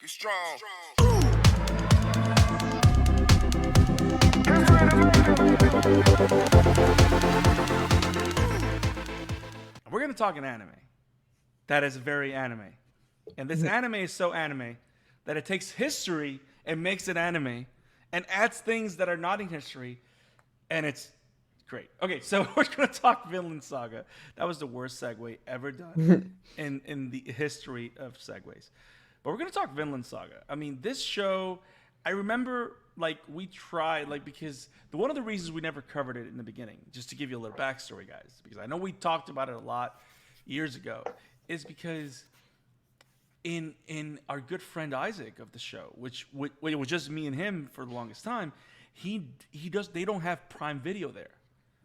Get strong. We're going to talk an anime that is very anime. And this anime is so anime that it takes history and makes it anime and adds things that are not in history. And it's great. Okay, so we're going to talk Vinland Saga. That was the worst segue ever done in the history of segues. But we're going to talk Vinland Saga. I mean, this show, I remember like we tried, like, because one of the reasons we never covered it in the beginning, just to give you a little backstory, guys, because I know we talked about it a lot years ago, is because in our good friend Isaac of the show, which it was just me and him for the longest time, they don't have Prime Video there,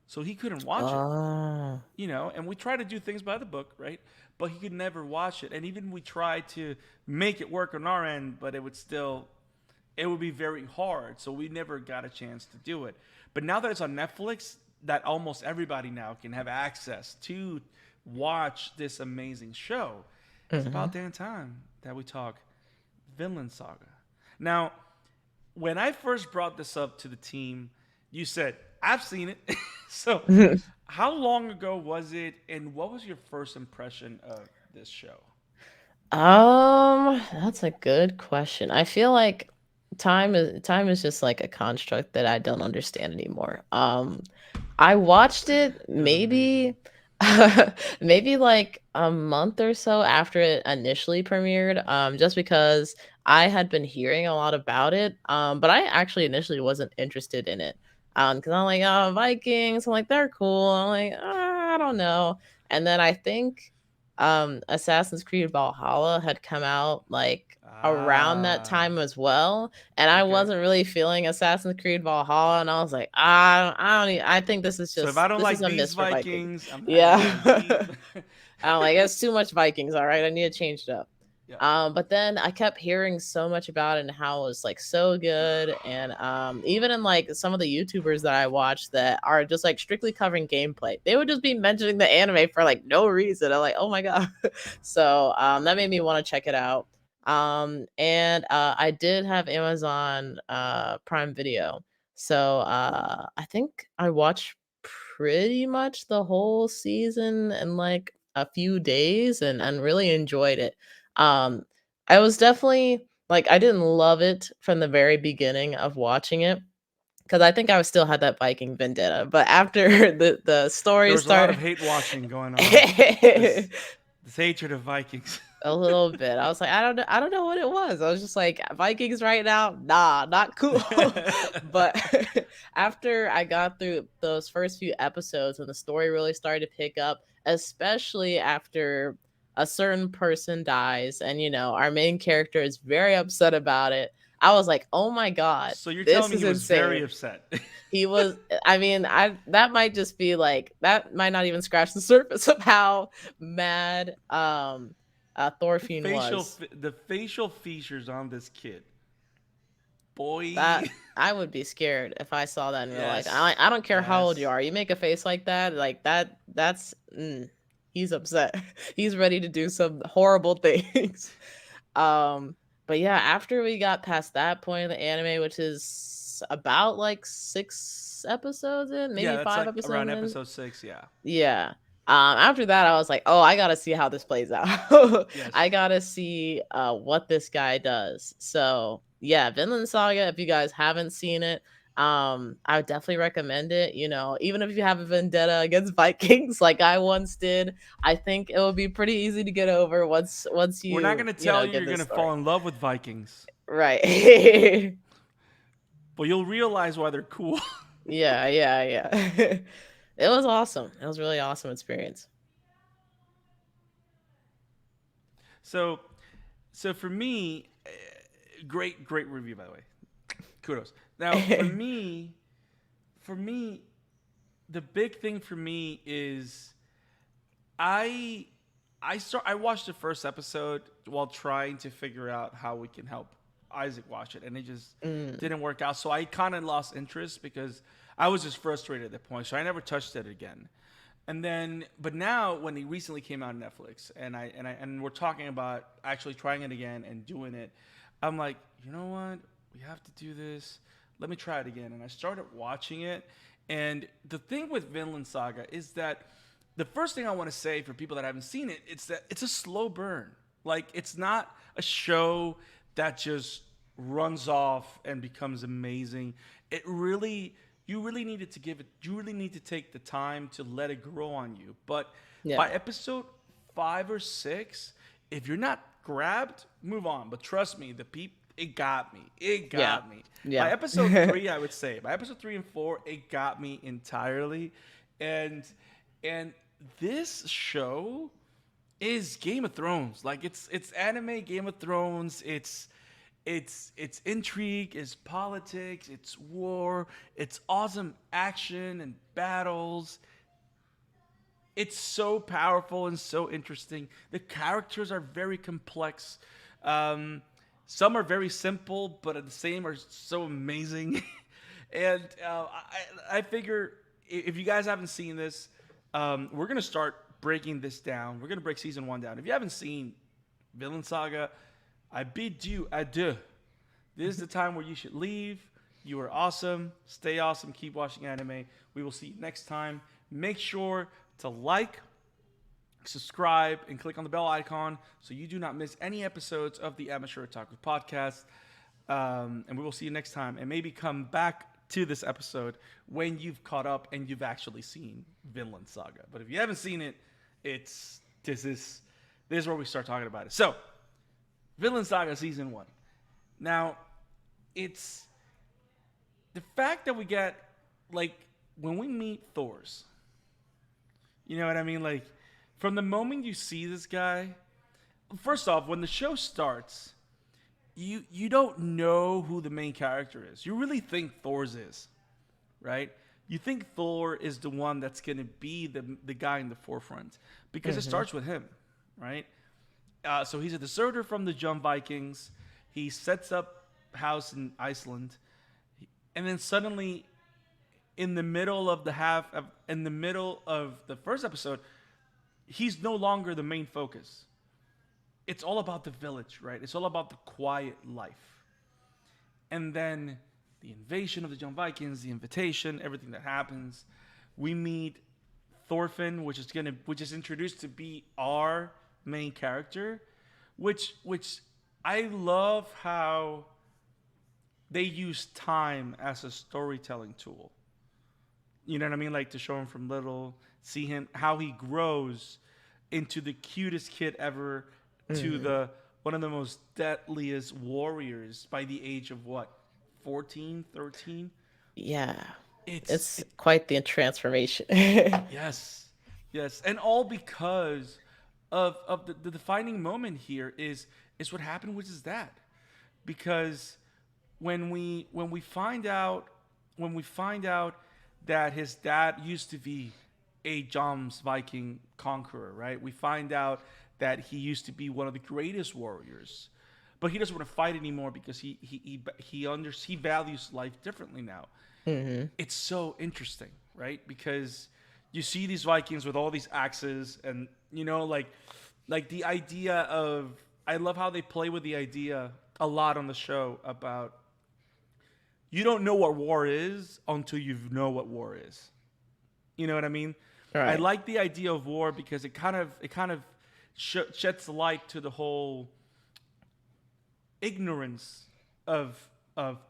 so he couldn't watch it. And we try to do things by the book, right? But he could never watch it, and even we tried to make it work on our end, but it would be very hard, so we never got a chance to do it. But now that it's on Netflix, that almost everybody now can have access to watch this amazing show. It's about damn time that we talk Vinland Saga. Now, when I first brought this up to the team, you said, I've seen it. So how long ago was it, and what was your first impression of this show? That's a good question. I feel like time is just like a construct that I don't understand anymore. I watched it It was amazing. maybe maybe like a month or so after it initially premiered, just because I had been hearing a lot about it. But I actually initially wasn't interested in it. Because I'm like, oh, Vikings, I'm like, they're cool. I'm like, I don't know. And then I think Assassin's Creed Valhalla had come out like around that Ah, time as well, and I okay. wasn't really feeling Assassin's Creed Valhalla, and I was like, I don't I think So if I don't this is like a these miss for Vikings. Vikings, I'm not Yeah. gonna leave. I'm like, it's too much Vikings, all right, I need to change it up. Yeah. But then I kept hearing so much about it and how it was like so good. And even in like some of the YouTubers that I watch that are just like strictly covering gameplay, they would just be mentioning the anime for like no reason. I'm like, oh my God. So that made me want to check it out. And I did have Amazon Prime Video. So I think I watched pretty much the whole season in like a few days and really enjoyed it. Um, I was definitely like, I didn't love it from the very beginning of watching it because I think I was still had that Viking vendetta. But after the There story was a lot of started, hate watching going on. a This hatred of Vikings. little bit, I was like, I don't know what it was. I was just like, Vikings right now, nah, not cool. But after I got through those first few episodes and the story really started to pick up, especially after a certain person dies and our main character is very upset about it, I was like, oh my God, So you're telling this me is he was very insane. upset. He was, I mean, I that might just be like, that might not even scratch the surface of how mad Thorfinn was. The facial features on this kid, That boy. I would be scared if I saw that in real life. Yes, I don't care how old you yes. are. You make a face like that, he's upset. He's ready to do some horrible things. Um, but yeah, after we got past that point of the anime, which is about like 6 episodes in, Yeah, maybe that's five like around episodes in. episode 6. Yeah. Yeah. After that, I was like, oh, I gotta see how this plays out. I Yes. gotta see what this guy does. So yeah, Vinland Saga, if you guys haven't seen it, I would definitely recommend it. Even if you have a vendetta against Vikings like I once did, I think it will be pretty easy to get over once We're not you gonna tell you get you're this gonna fall story. in love with Vikings, Right. but you'll realize why they're cool. Yeah, yeah, yeah. It was awesome. It was really awesome experience. So, so for me, great review by the way. Kudos. Now for me, the big thing for me is I I watched the first episode while trying to figure out how we can help Isaac watch it, and it just Mm. didn't work out. So I kind of lost interest because I was just frustrated at that point. So I never touched it again. And then, but now when he recently came out on Netflix, and we're talking about actually trying it again and doing it, I'm like, you know what? We have to do this. Let me try it again. And I started watching it. And the thing with Vinland Saga is that the first thing I want to say for people that haven't seen it, it's that it's a slow burn. Like, it's not a show that just runs off and becomes amazing. It really, you really needed to give it, you really need to take the time to let it grow on you. But Yeah. by episode 5 or 6, if you're not grabbed, move on. But trust me, it got me. It got me. Yeah. By episode 3, I would say, by episode 3 and 4, it got me entirely. And this show is Game of Thrones. Like, it's anime Game of Thrones. It's intrigue, it's politics, it's war, it's awesome action and battles. It's so powerful and so interesting. The characters are very complex. Some are very simple, but at the same are so amazing. And I figure if you guys haven't seen this, we're gonna start breaking this down. We're gonna break season 1 down. If you haven't seen Vinland Saga, I bid you adieu. This is the time where you should leave. You are awesome. Stay awesome. Keep watching anime. We will see you next time. Make sure to like, subscribe, and click on the bell icon so you do not miss any episodes of the Amateur Otaku podcast. And we will see you next time. And maybe come back to this episode when you've caught up and you've actually seen Vinland Saga. But if you haven't seen it, this is where we start talking about it. So, Vinland Saga Season 1. Now, it's the fact that we get, like, when we meet Thor's, you know what I mean? Like, from the moment you see this guy, first off, when the show starts, you don't know who the main character is. You really think Thor's is, right? You think Thor is the one that's going to be the guy in the forefront because it starts with him, right? So he's a deserter from the Jump Vikings. He sets up house in Iceland, and then suddenly, in the middle of the first episode, he's no longer the main focus. It's all about the village, right? It's all about the quiet life. And then the invasion of the Jump Vikings, the invitation, everything that happens. We meet Thorfinn, which is introduced to be our main character, which I love how they use time as a storytelling tool. You know what I mean? Like, to show him from little, see him, how he grows into the cutest kid ever, to the one of the most deadliest warriors by the age of what, 14, 13? Yeah. It's quite the transformation. Yes. And all because of the defining moment here is what happened with his dad. Because when we find out that his dad used to be a Jom's Viking conqueror, right? We find out that he used to be one of the greatest warriors, but he doesn't want to fight anymore because he values life differently now. Mm-hmm. It's so interesting, right? Because you see these Vikings with all these axes, and like the idea of, I love how they play with the idea a lot on the show about, you don't know what war is until you know what war is. You know what I mean? Right. I like the idea of war because it kind of sheds light to the whole ignorance of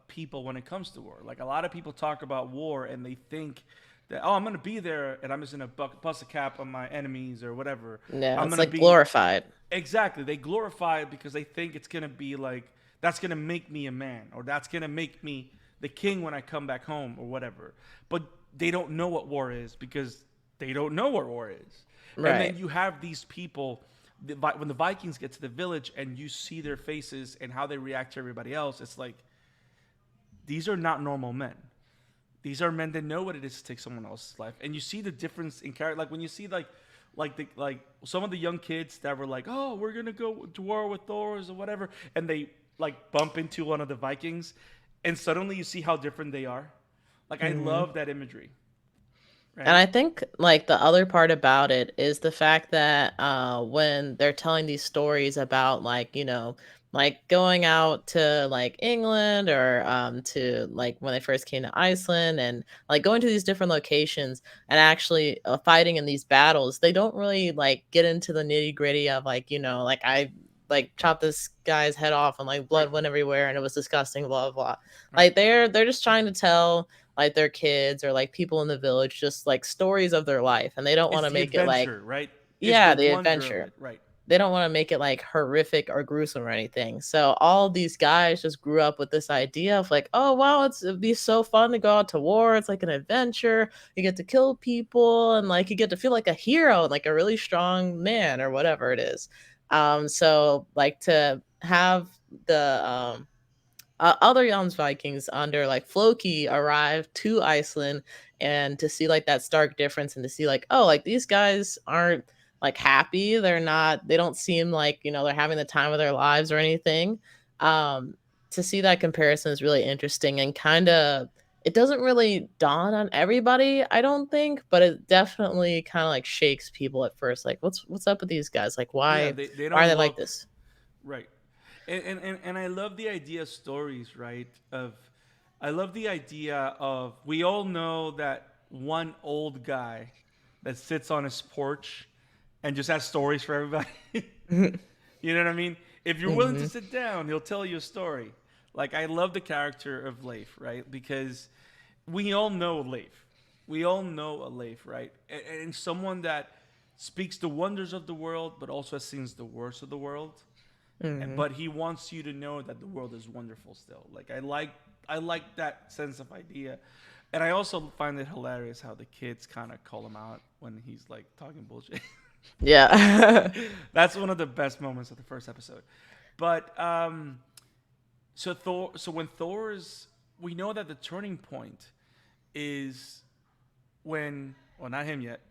people when it comes to war. Like, a lot of people talk about war and they think that, I'm going to be there and I'm just going to bust a cap on my enemies or whatever. Yeah, I'm it's like glorified. Exactly. They glorify it because they think it's going to be like, that's going to make me a man, or that's going to make me the king when I come back home, or whatever. But they don't know what war is because they don't know what war is. Right. And then you have these people, when the Vikings get to the village and you see their faces and how they react to everybody else, it's like, these are not normal men. These are men that know what it is to take someone else's life. And you see the difference in character. Like, when you see like some of the young kids that were like, oh, we're going to go to war with Thors or whatever. And they like bump into one of the Vikings, and suddenly you see how different they are. Like, I love that imagery. And right? I think like the other part about it is the fact that when they're telling these stories about like, like going out to like England or to like when they first came to Iceland and like going to these different locations and actually fighting in these battles, they don't really like get into the nitty-gritty of like, like I like chopped this guy's head off and like Right, blood went everywhere and it was disgusting, blah blah blah. right. Like they're just trying to tell like their kids or like people in the village just like stories of their life, and they don't want It's to the make it like, adventure, right? It's the yeah, the wonder of adventure. it, right? They don't want to make it like horrific or gruesome or anything. So all these guys just grew up with this idea of like, oh wow, it'd be so fun to go out to war. It's like an adventure. You get to kill people and like you get to feel like a hero and like a really strong man or whatever it is. So like to have the other Jans Vikings under like Floki arrive to Iceland and to see like that stark difference and to see like, oh, like these guys aren't like happy. They don't seem like, they're having the time of their lives or anything. Um, to see that comparison is really interesting and kind of it doesn't really dawn on everybody, I don't think, but it definitely kind of like shakes people at first. Like, what's up with these guys? Like, Yeah, why they why are they don't like look this? right. And I love the idea of stories, right? Of I love the idea of we all know that one old guy that sits on his porch and just has stories for everybody. You know what I mean? If you're willing to Hmm. sit down, he'll tell you a story. Like I love the character of Leif, right? Because we all know Leif. We all know a Leif, right? And someone that speaks the wonders of the world, but also has seen the worst of the world. Hmm. But he wants you to know that the world is wonderful still. Like I like that sense of idea. And I also find it hilarious how the kids kind of call him out when he's like talking bullshit. Yeah. That's one of the best moments of the first episode. But so when Thor's we know that the turning point is when well not him yet.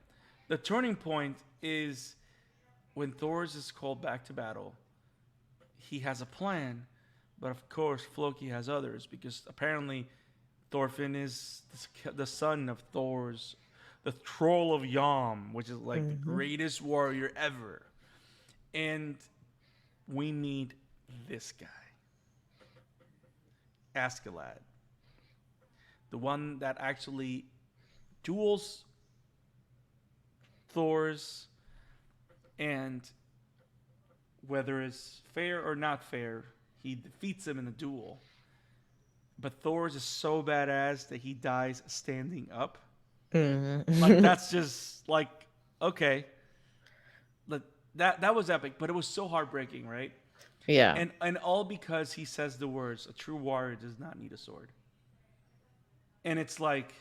The turning point is when Thor's is called back to battle. He has a plan, but of course Floki has others because apparently Thorfinn is the son of Thor's the troll of Yam, which is like the Hmm. greatest warrior ever. And we meet this guy, Askeladd, the one that actually duels Thor's, and whether it's fair or not fair, he defeats him in a duel. But Thor's is so badass that he dies standing up. Like Hmm. that's just like okay, like, that was epic, but it was so heartbreaking, right? Yeah. And all because he says the words, "A true warrior does not need a sword." And it's like,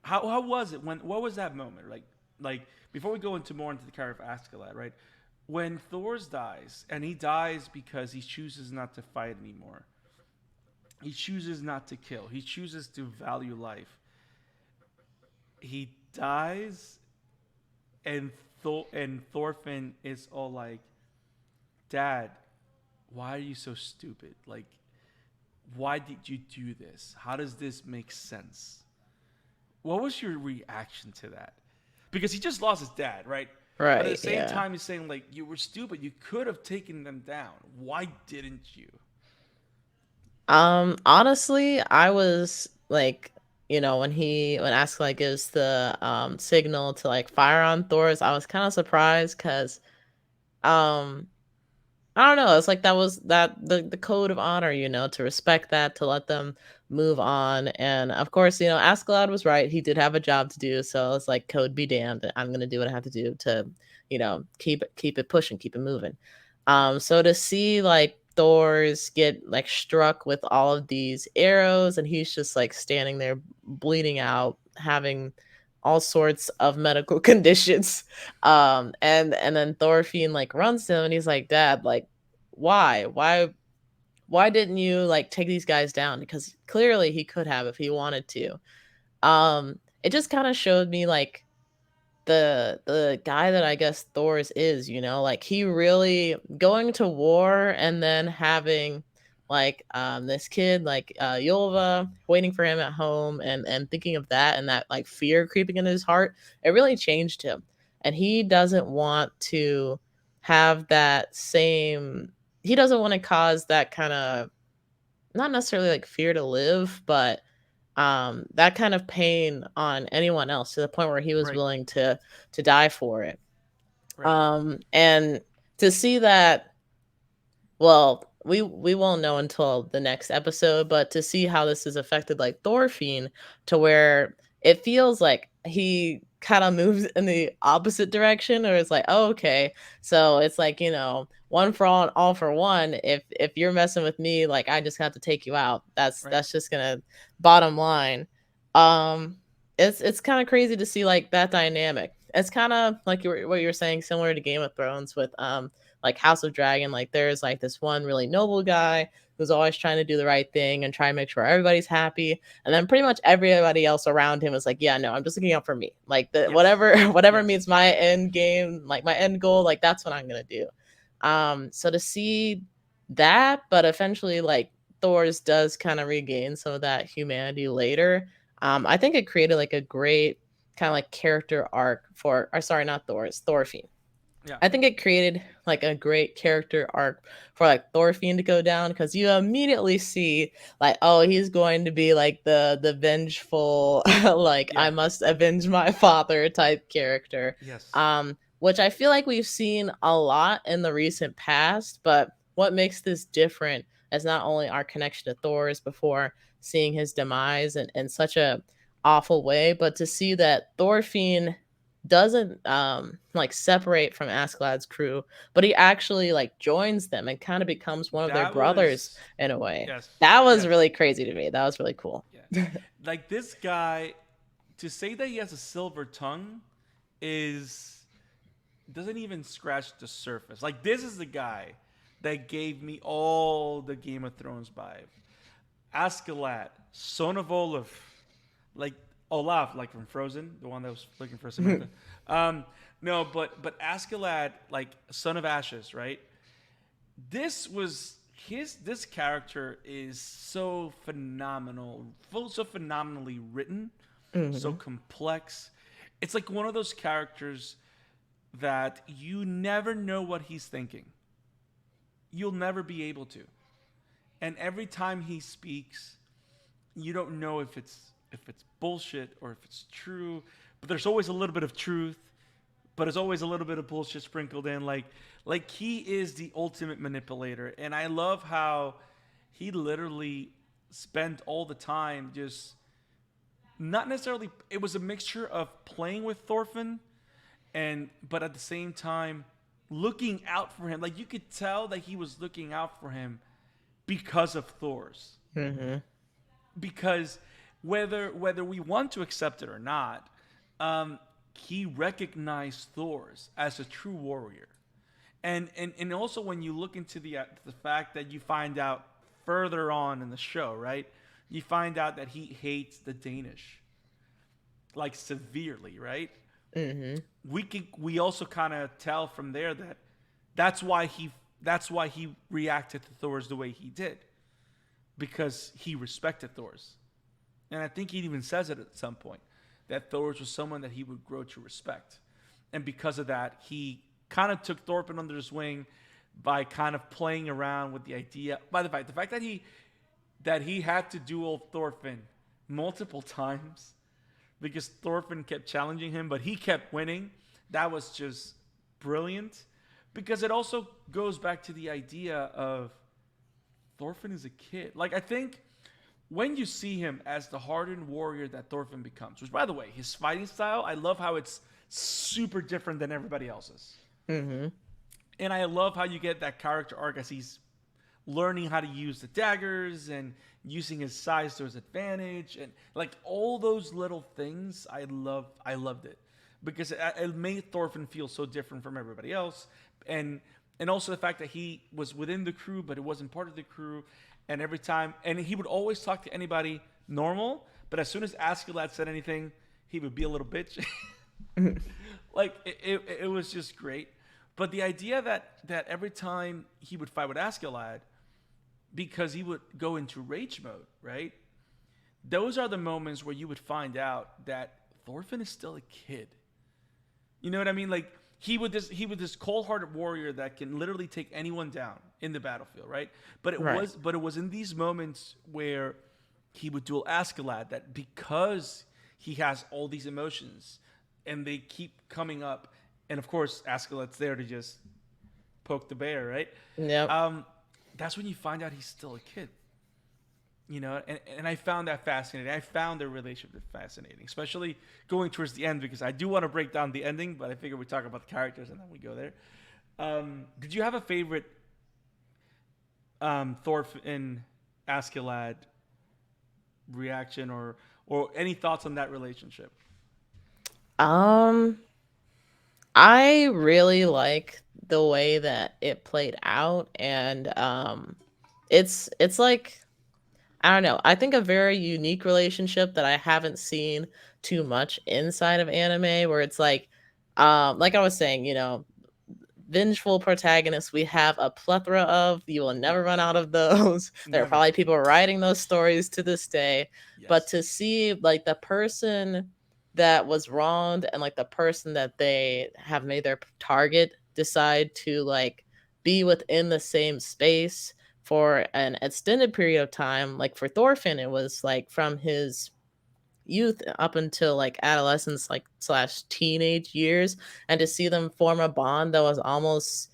how was it when? What was that moment? Like before we go into more into the character of Askeladd, right? When Thor's dies, and he dies because he chooses not to fight anymore. He chooses not to kill. He chooses to value life. He dies, and Thorfinn is all like, "Dad, why are you so stupid? Like, why did you do this? How does this make sense?" What was your reaction to that? Because he just lost his dad, right? But at the Right. same Yeah. time, he's saying like, "You were stupid. You could have taken them down. Why didn't you?" Honestly, I was like, when Askeladd gives the signal to like fire on Thor's, I was kind of surprised because um I don't know. It's like that was the code of honor, to respect that, to let them move on. And of course, Askeladd was right. He did have a job to do, so it's like code be damned. I'm gonna do what I have to do to, keep it pushing, keep it moving. So to see like Thor's get like struck with all of these arrows, and he's just like standing there bleeding out, having all sorts of medical conditions. And then Thorfinn like runs to him and he's like, Dad, like, why didn't you like take these guys down? Because clearly he could have if he wanted to. It just kind of showed me like the guy that I guess Thor's is, like he really going to war and then having like this kid like Yulva waiting for him at home, and thinking of that and that like fear creeping into his heart, it really changed him. And he doesn't want to have that same, he doesn't want to cause that kind of, not necessarily like fear to live, but that kind of pain on anyone else, to the point where he was Right. willing to die for it. Right. And to see that, well, we won't know until the next episode, but to see how this has affected like Thorfinn, to where it feels like he kind of moves in the opposite direction, or it's like, oh, okay, so it's like, one for all for one. If you're messing with me, like I just have to take you out. Right. That's just gonna, bottom line. Um, it's kind of crazy to see like that dynamic. It's kind of like what you were saying, similar to Game of Thrones with like House of Dragon. Like there's like this one really noble guy who's always trying to do the right thing and try and make sure everybody's happy, and then pretty much everybody else around him is like, yeah, no, I'm just looking out for me. Like the Yes. whatever Yes. meets my end game, like my end goal, like that's what I'm gonna do. So to see that, but eventually like Thor's does kind of regain some of that humanity later. I think it created like a great kind of like character arc for, or sorry, not Thor's, Thorfinn. Yeah. I think it created like a great character arc for like Thorfinn to go down, because you immediately see like, oh, he's going to be like the vengeful like I Yeah. must avenge my father type character. Yes. Which I feel like we've seen a lot in the recent past, but what makes this different is not only our connection to Thor's before seeing his demise in such a awful way, but to see that Thorfinn doesn't like separate from Askeladd's crew, but he actually like joins them and kind of becomes one of their That brothers was in a way. yes. That was Yes. really crazy to me. That was really cool. Yeah. Like this guy, to say that he has a silver tongue is doesn't even scratch the surface. Like this is the guy that gave me all the Game of Thrones vibe. Askeladd, son of Olaf, like Olaf, like from Frozen, the one that was looking for Samantha. No, but Askeladd, like son of Ashes, right? This was his. This character is so phenomenal, so phenomenally written, so Hmm. complex. It's like one of those characters that you never know what he's thinking. You'll never be able to. And every time he speaks, you don't know if it's bullshit or if it's true. But there's always a little bit of truth, but there's always a little bit of bullshit sprinkled in. Like he is the ultimate manipulator, and I love how he literally spent all the time just not necessarily. It was a mixture of playing with Thorfinn and but at the same time looking out for him. Like you could tell that he was looking out for him because of Thor's. Hmm. Because whether we want to accept it or not, he recognized Thor's as a true warrior. And also when you look into the fact that you find out further on in the show, right? You find out that he hates the Danish like severely, right? Hmm. We also kind of tell from there that that's why he reacted to Thor's the way he did, because he respected Thor's. And I think he even says it at some point that Thor's was someone that he would grow to respect. And because of that, he kind of took Thorfinn under his wing by kind of playing around with the idea. By the fact that he had to duel Thorfinn multiple times because Thorfinn kept challenging him, but he kept winning. That was just brilliant, because it also goes back to the idea of Thorfinn is a kid. Like I think when you see him as the hardened warrior that Thorfinn becomes, which by the way, his fighting style, I love how it's super different than everybody else's. Hmm. And I love how you get that character arc as he's learning how to use the daggers and using his size to his advantage, and like all those little things. I loved it because it made Thorfinn feel so different from everybody else, and also the fact that he was within the crew but it wasn't part of the crew, and every time, and he would always talk to anybody normal, but as soon as Askeladd said anything, he would be a little bitch. Like it was just great. But the idea that every time he would fight with Askeladd, because he would go into rage mode, right? Those are the moments where you would find out that Thorfinn is still a kid. You know what I mean? Like he was this cold-hearted warrior that can literally take anyone down in the battlefield, right? Right. But it was in these moments where he would duel Askeladd that because he has all these emotions and they keep coming up, and of course Askeladd's there to just poke the bear, right? Yep. Um, that's when you find out he's still a kid. And I found that fascinating. I found their relationship fascinating, especially going towards the end because I do want to break down the ending, but I figure we talk about the characters and then we go there. Did you have a favorite Thorfinn Askeladd reaction or any thoughts on that relationship? Um, I really like the way that it played out, and it's like, I don't know. I think a very unique relationship that I haven't seen too much inside of anime, where it's like I was saying, vengeful protagonists we have a plethora of. You will never run out of those. There are Never. probably people writing those stories to this day. But Yes. to see like the person that was wronged and like the person that they have made their target decide to like be within the same space for an extended period of time, like for Thorfinn it was like from his youth up until like adolescence, like slash teenage years, and to see them form a bond that was almost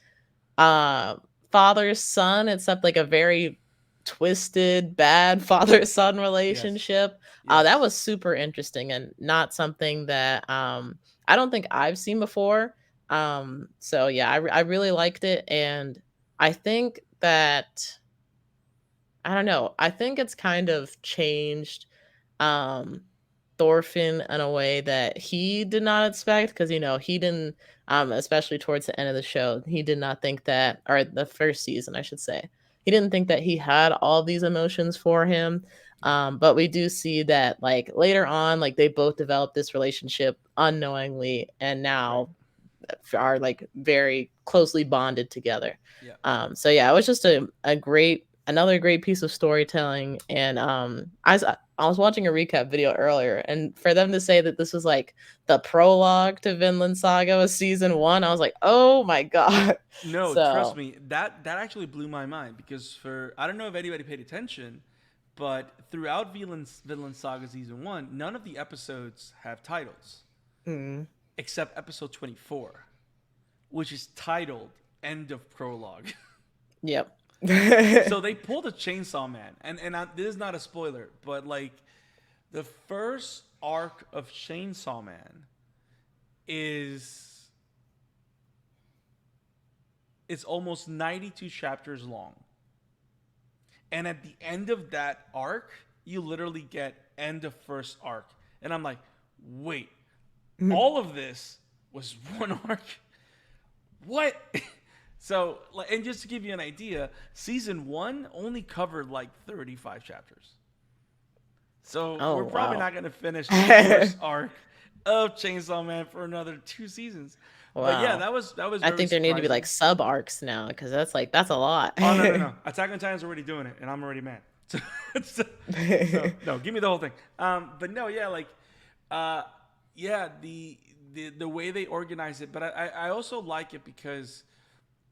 uh father son, except like a very twisted bad father son Yes. relationship. That Yes. was super interesting and not something that I don't think I've seen before. So yeah, I really liked it, and I think that, I don't know, I think it's kind of changed um Thorfinn in a way that he did not expect, because he didn't, especially towards the end of the show, he did not think that, or the first season I should say, he didn't think that he had all these emotions for him. But we do see that like later on, like they both developed this relationship unknowingly, and Right. now are like very closely bonded together. Yeah. So yeah, it was just a great, another great piece of storytelling. And I was watching a recap video earlier, and for them to say that this was like the prologue to Vinland Saga was season one, I was like, oh my god. No, trust So me, that actually blew my mind because for I don't know if anybody paid attention, but throughout Vinland Saga season one, none of the episodes have titles mm, except episode 24, which is titled "End of Prologue." yep. So they pulled a Chainsaw Man, and this is not a spoiler, but like the first arc of Chainsaw Man is it's almost 92 chapters long. And at the end of that arc, you literally get end of first arc. And I'm like, wait, all of this was one arc? What? So, and just to give you an idea, season one only covered like 35 chapters. So Oh we're probably wow. not going to finish the first arc of Chainsaw Man for another 2 seasons. But yeah, Wow. that was I very think there need to be like surprising. sub arcs now, because that's a lot. Oh no, no, no! Attack on Titan's already doing it, and I'm already mad. So, so no, give me the whole thing. But no, yeah, like, uh, yeah, the way they organize it, but I also like it because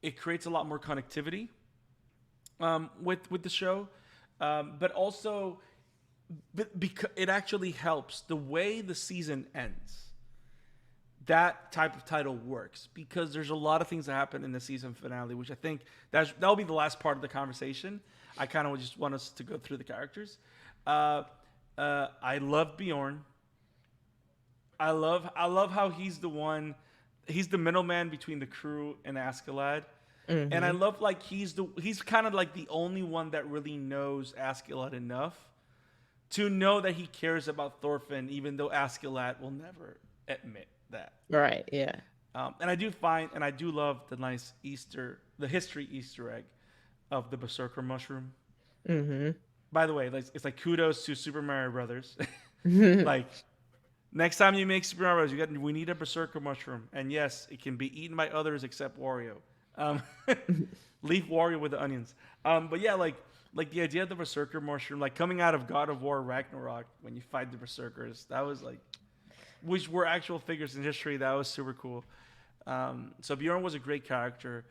it creates a lot more connectivity with the show, but also because it actually helps the way the season ends. That type of title works because there's a lot of things that happen in the season finale, which I think that'll be the last part of the conversation. I kind of just want us to go through the characters. Uh, I love Bjorn. I love how he's the one, he's the middleman between the crew and Askeladd, and I Hmm. love like he's kind of like the only one that really knows Askeladd enough to know that he cares about Thorfinn, even though Askeladd will never admit that. Right. Yeah. And I do find, and I do love the nice the history Easter egg of the Berserker mushroom. Hmm. By the way, like, it's like kudos to Super Mario Brothers. Like next time you make Super Mario Brothers, we need a Berserker mushroom, and yes, it can be eaten by others except Wario. Um, Leaf warrior with the onions. But yeah, like the idea of the berserker mushroom, like coming out of God of War Ragnarok when you fight the berserkers, that was like, which were actual figures in history. That was super cool. So Bjorn was a great character.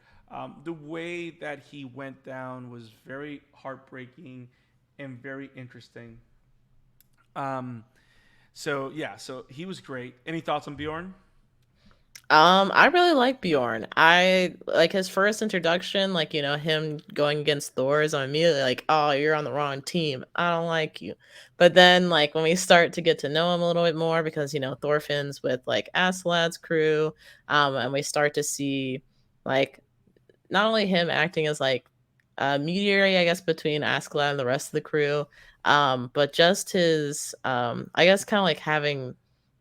The way that he went down was very heartbreaking and very interesting. Um, so yeah, so he was great. Any thoughts on Bjorn? I really like Bjorn. I like his first introduction, like, him going against Thor's. I'm immediately like, oh, you're on the wrong team. I don't like you. But then, like, when we start to get to know him a little bit more, because, Thorfinn's with like Askeladd's crew, and we start to see like not only him acting as like a mediator, I guess, between Askeladd and the rest of the crew, but just his, I guess, kind of like having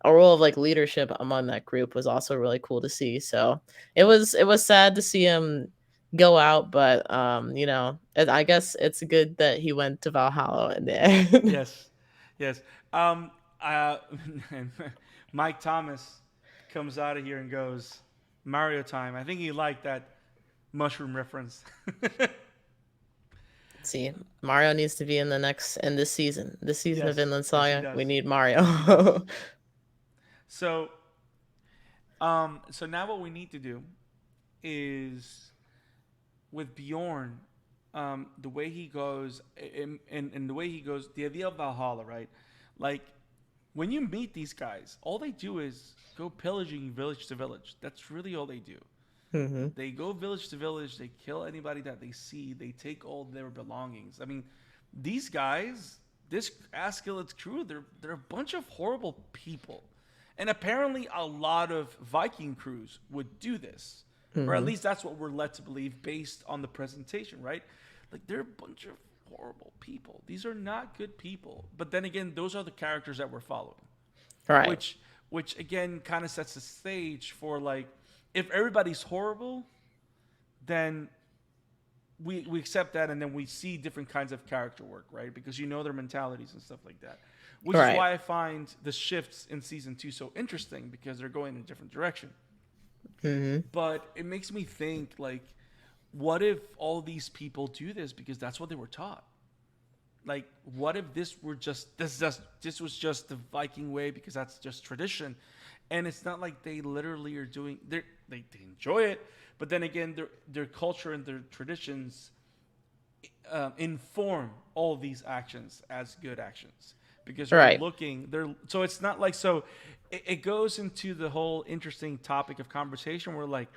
a role of like leadership among that group was also really cool to see. So it was sad to see him go out, but I guess it's good that he went to Valhalla in the end. Yes, yes. Um, uh, Mike Thomas comes out of here and goes, Mario time. I think he liked that mushroom reference. See, Mario needs to be in this season of Yes, Vinland yes, he Saga. We does. need He does. Mario. So, so now what we need to do is with Bjorn, the way he goes, and the way he goes, the idea of Valhalla, right? Like when you meet these guys, all they do is go pillaging village to village. That's really all they do. Hmm. They go village to village. They kill anybody that they see. They take all their belongings. I mean, these guys, this Askeladd's crew, they're a bunch of horrible people, and apparently a lot of Viking crews would do this, or at Hmm. least that's what we're led to believe based on the presentation, right? Like they're a bunch of horrible people. These are not good people. But then again, those are the characters that we're following, Right. which again kind of sets the stage for like if everybody's horrible, then we accept that and then we see different kinds of character work, right? Because you know their mentalities and stuff like that. Which is Right. why I find the shifts in season 2 so interesting because they're going in a different direction. Hmm. But it makes me think like what if all these people do this because that's what they were taught? Like what if this was just the Viking way because that's just tradition, and it's not like they literally are doing they enjoy it, but then again their culture and their traditions inform all of these actions as good actions because you're Right. looking there. So it's not like so. It goes into the whole interesting topic of conversation where like,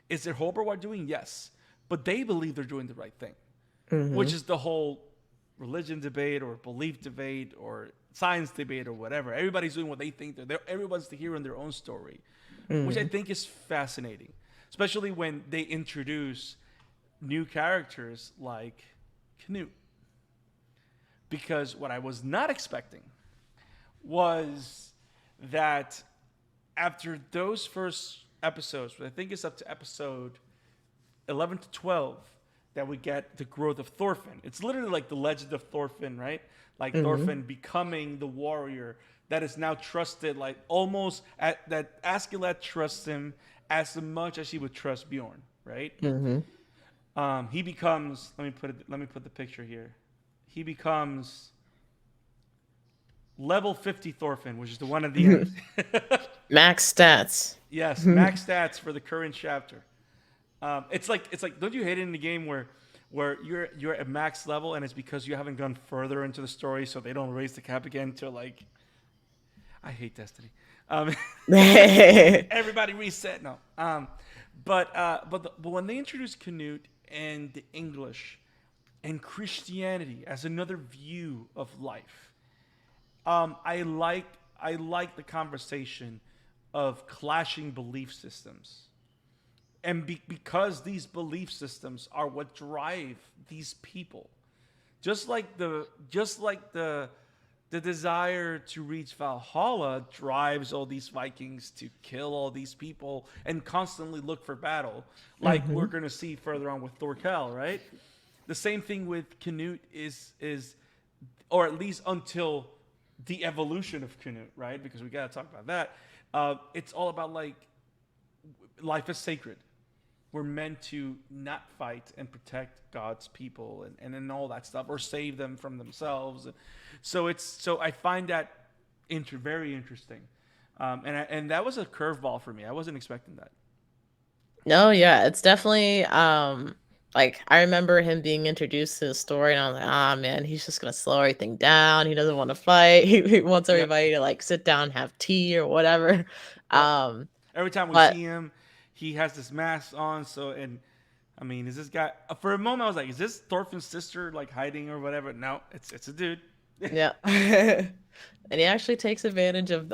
is it Hobart doing yes, but they believe they're doing the right thing, which Hmm. is the whole religion debate or belief debate or science debate or whatever. Everybody's doing what they think everyone's hearing their own story, which I Hmm. think is fascinating, especially when they introduce new characters like Canute. Because what I was not expecting was that after those first episodes, I think it's up to episode 11 to 12 that we get the growth of Thorfinn. It's literally like the legend of Thorfinn, right? Like Hmm. Thorfinn becoming the warrior that is now trusted, like almost that Askeladd trusts him as much as he would trust Bjorn, right? Hmm. He becomes. Let me put the picture here. He becomes level 50 Thorfinn, which is the one at the end. Max stats. Yes, max stats for the current chapter. It's like don't you hate it in the game where you're at max level and it's because you haven't gone further into the story, so they don't raise the cap again to like I hate Destiny. Um, everybody reset no. But when they introduced Canute and the English and Christianity as another view of life, I like the conversation of clashing belief systems and because these belief systems are what drive these people just like the desire to reach Valhalla drives all these Vikings to kill all these people and constantly look for battle like we're Hmm. going to see further on with Thorkel, right? The same thing with Canute is or at least until the evolution of Canute, right? Because we got to talk about that. It's all about like life is sacred. were meant to not fight and protect God's people and all that stuff, or save them from themselves. So I find that very interesting, and that was a curveball for me. I wasn't expecting that. No, yeah, it's definitely like I remember him being introduced to the story and I was like, ah man, he's just gonna slow everything down. He doesn't want to fight. He wants Yep. everybody to like sit down and have tea or whatever. Yep. Um Every time we but see him, he has this mask on. So, and I mean, is this guy? For a moment, I was like, is this Thorfinn's sister like hiding or whatever? No, it's a dude. yeah. And he actually takes advantage of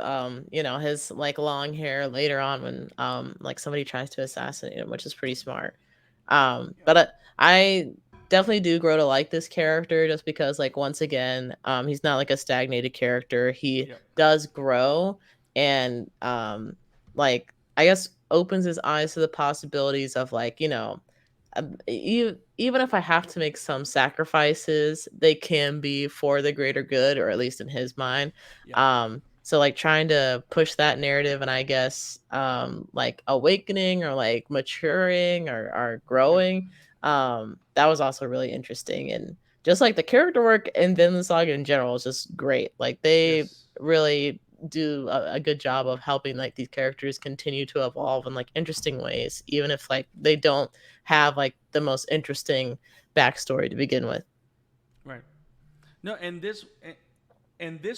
you know, his like long hair later on when like somebody tries to assassinate him, which is pretty smart. Yeah. But I definitely do grow to like this character just because like once again, he's not like a stagnated character. He Yep. does grow and like I guess opens his eyes to the possibilities of like, you know, even if I have to make some sacrifices, they can be for the greater good, or at least in his mind. Yep. So like trying to push that narrative and I guess like awakening or like maturing or Yep. growing, that was also really interesting. And just like the character work in Vinland Saga in general is just great. Like they Yes. really do a good job of helping like these characters continue to evolve in like interesting ways, even if like they don't have like the most interesting backstory to begin with. Right. No, and this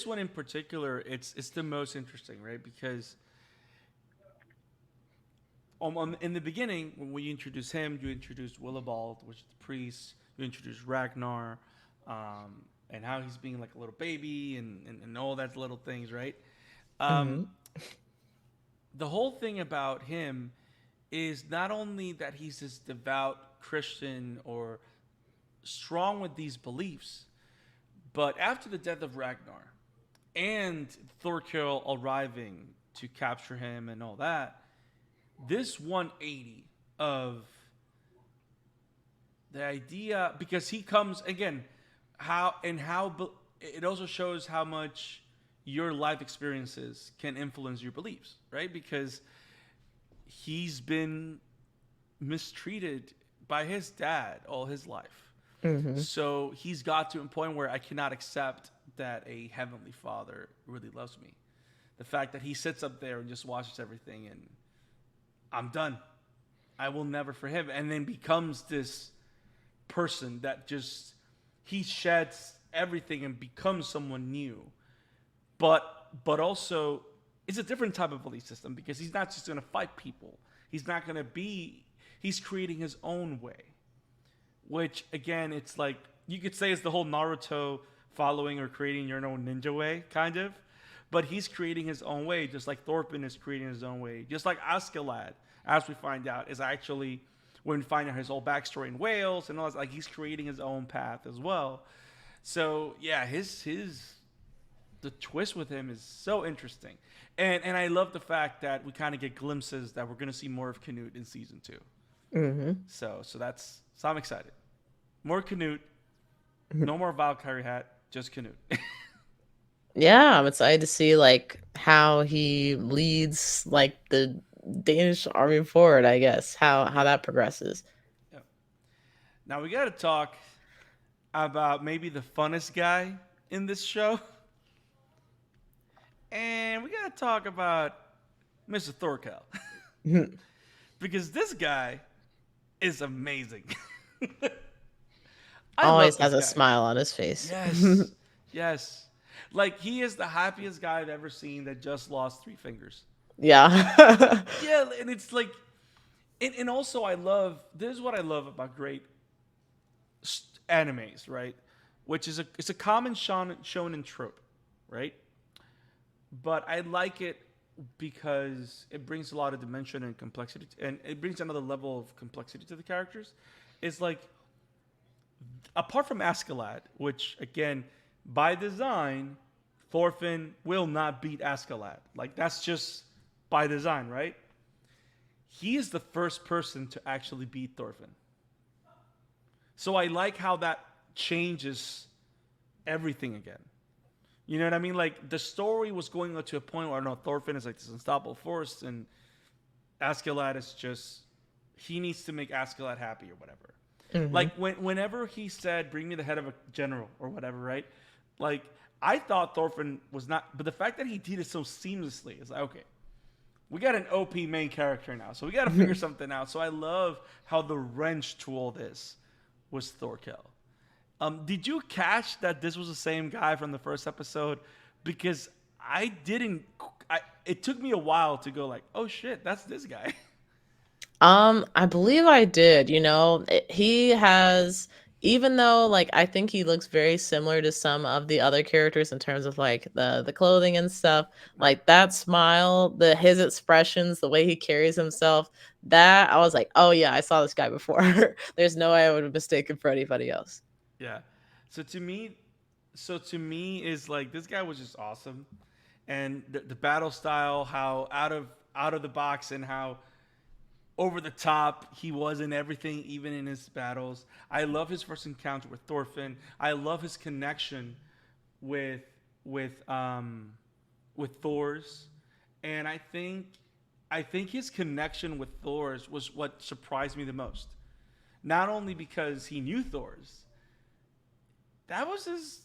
one in particular, it's the most interesting, right? Because in the beginning, when we introduce him, you introduce Willibald, which is the priest. You introduce Ragnar, and how he's being like a little baby and all that little things, right? Um, Hmm. the whole thing about him is not only that he's this devout Christian or strong with these beliefs, but after the death of Ragnar and Thorkill arriving to capture him and all that, this 180 of the idea, because he comes again, how it also shows how much your life experiences can influence your beliefs, right? Because he's been mistreated by his dad all his life. Hmm. So he's got to a point where I cannot accept that a heavenly father really loves me. The fact that he sits up there and just watches everything and I'm done. I will never forgive. And then becomes this person that just he sheds everything and becomes someone new. But also it's a different type of belief system because he's not just gonna fight people. He's not gonna be he's creating his own way. Which again, it's like you could say it's the whole Naruto following or creating your own ninja way, kind of. But he's creating his own way, just like Thorfinn is creating his own way. Just like Askeladd, as we find out, is actually when we find out his whole backstory in Wales and all that, like he's creating his own path as well. So yeah, his the twist with him is so interesting, and I love the fact that we kind of get glimpses that we're gonna see more of Canute in season 2. Hmm. So I'm excited. More Canute, no more Valkyrie hat, just Canute. Yeah, I'm excited to see like how he leads like the Danish army forward, I guess. How Yep. that progresses. Yep. Now we got to talk about maybe the funnest guy in this show, and we got to talk about Mr. Thorkel because this guy is amazing. I love Always this has a guy. smile on his face. Yes, yes. Like he is the happiest guy I've ever seen that just lost 3 fingers. Yeah. Yeah, and it's like, and also I love this is what I love about great animes, right? Which is it's a common shonen trope, right? But I like it because it brings a lot of dimension and complexity, and it brings another level of complexity to the characters. It's like apart from Askeladd, which again by design, Thorfinn will not beat Askeladd. Like that's just by design, right? He is the first person to actually beat Thorfinn. So I like how that changes everything again. You know what I mean? Like the story was going to a point where no, Thorfinn is like this unstoppable force, and Askeladd is just he needs to make Askeladd happy or whatever. Mm-hmm. Like whenever he said, "Bring me the head of a general" or whatever, right? Like I thought Thorfinn was not, but the fact that he did it so seamlessly is like, okay, we got an OP main character now, so we got to figure something out. So I love how the wrench to all this was Thorkel. Did you catch that this was the same guy from the first episode? Because I didn't. It took me a while to go like, oh shit, that's this guy. I believe I did. He has, even though like I think he looks very similar to some of the other characters in terms of like the clothing and stuff. Right. Like that smile, his expressions, the way he carries himself, that I was like, oh yeah, I saw this guy before. There's no way I would have mistaken for anybody else. Yeah. So to me, is like this guy was just awesome, and the battle style, how out of the box, and how over the top he was in everything, even in his battles. I love his first encounter with Thorfinn. I love his connection with with um with Thor's, and I think his connection with Thor's was what surprised me the most. Not only because he knew Thor's, that was his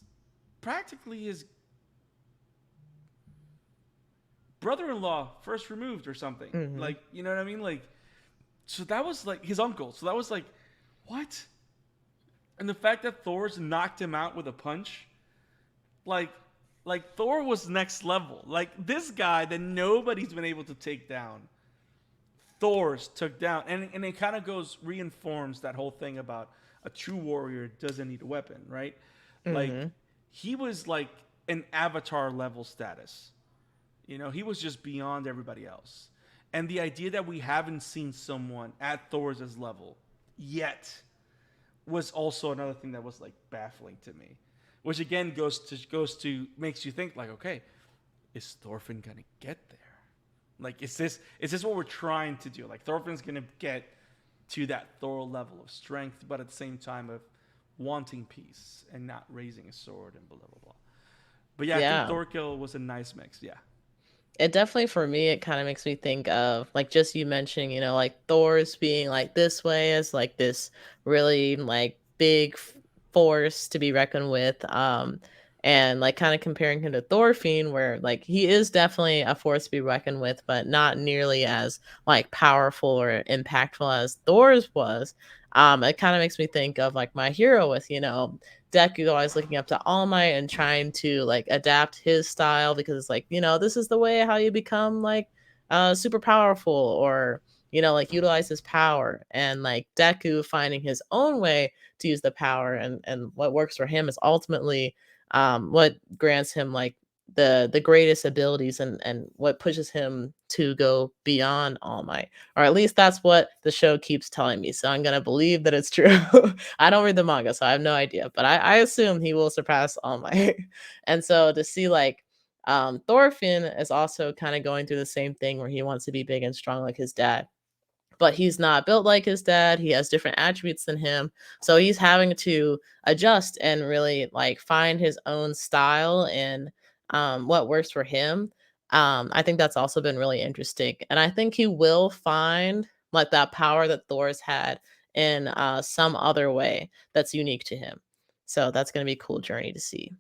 practically his brother-in-law first removed or something. Hmm. Like, you know what I mean? Like, so that was like his uncle. So that was like, what? And the fact that Thor's knocked him out with a punch, like, Thor was next level. Like this guy that nobody's been able to take down, Thor's took down, and it kind of goes reinforms that whole thing about a true warrior doesn't need a weapon, right? Like Hmm. he was like an avatar level status. You know, he was just beyond everybody else. And the idea that we haven't seen someone at Thor's level yet was also another thing that was like baffling to me. Which again goes to makes you think like, okay, is Thorfinn gonna get there? Like, is this what we're trying to do? Like Thorfinn's gonna get to that Thor level of strength, but at the same time of wanting peace and not raising a sword and blah blah blah. But yeah, I think Yeah. Thorkill was a nice mix. Yeah. It definitely, for me, it kind of makes me think of like just you mentioning, like Thor's being like this way as like this really like big force to be reckoned with. And like kind of comparing him to Thorfinn, where like he is definitely a force to be reckoned with, but not nearly as like powerful or impactful as Thor's was. It kind of makes me think of like my hero with, Deku always looking up to All Might and trying to like adapt his style because it's like, this is the way how you become like super powerful or like utilize his power. And like Deku finding his own way to use the power and what works for him is ultimately what grants him like the greatest abilities and what pushes him to go beyond All Might, or at least that's what the show keeps telling me, so I'm gonna believe that it's true. I don't read the manga, so I have no idea, but I assume he will surpass All Might. And so to see like Thorfinn is also kind of going through the same thing where he wants to be big and strong like his dad, but he's not built like his dad. He has different attributes than him. So he's having to adjust and really like find his own style and what works for him. I think that's also been really interesting. And I think he will find like that power that Thor's had in some other way that's unique to him. So that's going to be a cool journey to see.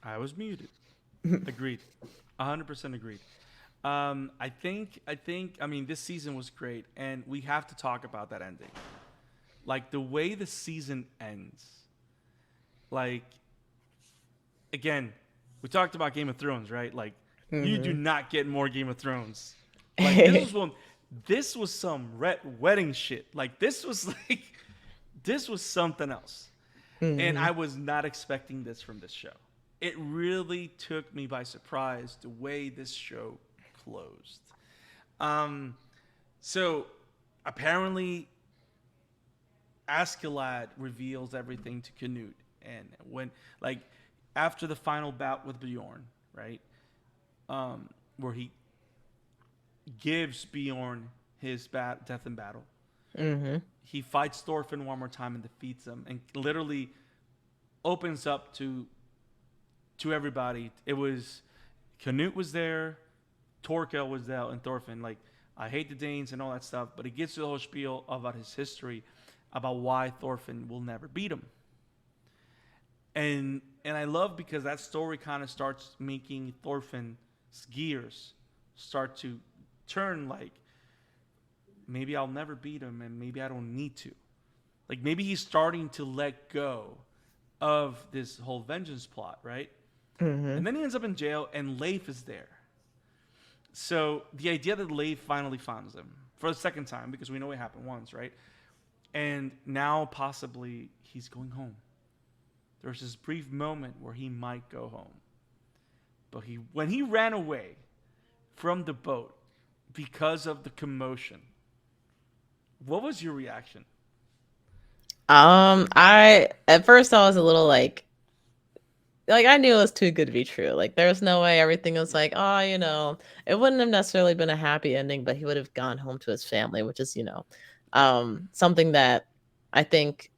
I was muted. Agreed. 100% agreed. I mean, this season was great, and we have to talk about that ending. Like the way the season ends. Like, again, we talked about Game of Thrones, right? Like, you do Hmm. not get more Game of Thrones. Like, this was one. This was some red wedding shit. Like, this was like, this was something else, and Hmm. I was not expecting this from this show. It really took me by surprise the way this show closed. Um, so apparently, Askeladd reveals everything to Canute, and when like after the final bout with Bjorn, right, where he gives Bjorn his death in battle, Hmm. he fights Thorfinn one more time and defeats him, and literally opens up to everybody. It was Canute was there, Torkel was there and Thorfinn, like, I hate the Danes and all that stuff, but he gets to the whole spiel about his history, about why Thorfinn will never beat him. And I love because that story kind of starts making Thorfinn's gears start to turn, like, maybe I'll never beat him and maybe I don't need to. Like, maybe he's starting to let go of this whole vengeance plot, right? Mm-hmm. And then he ends up in jail and Leif is there. So the idea that Leif finally finds him for the second time, because we know it happened once, right? And now possibly he's going home. There's this brief moment where he might go home. But when he ran away from the boat because of the commotion, what was your reaction? I at first I was a little like I knew it was too good to be true. Like there was no way everything was like, oh, it wouldn't have necessarily been a happy ending, but he would have gone home to his family, which is, something that I think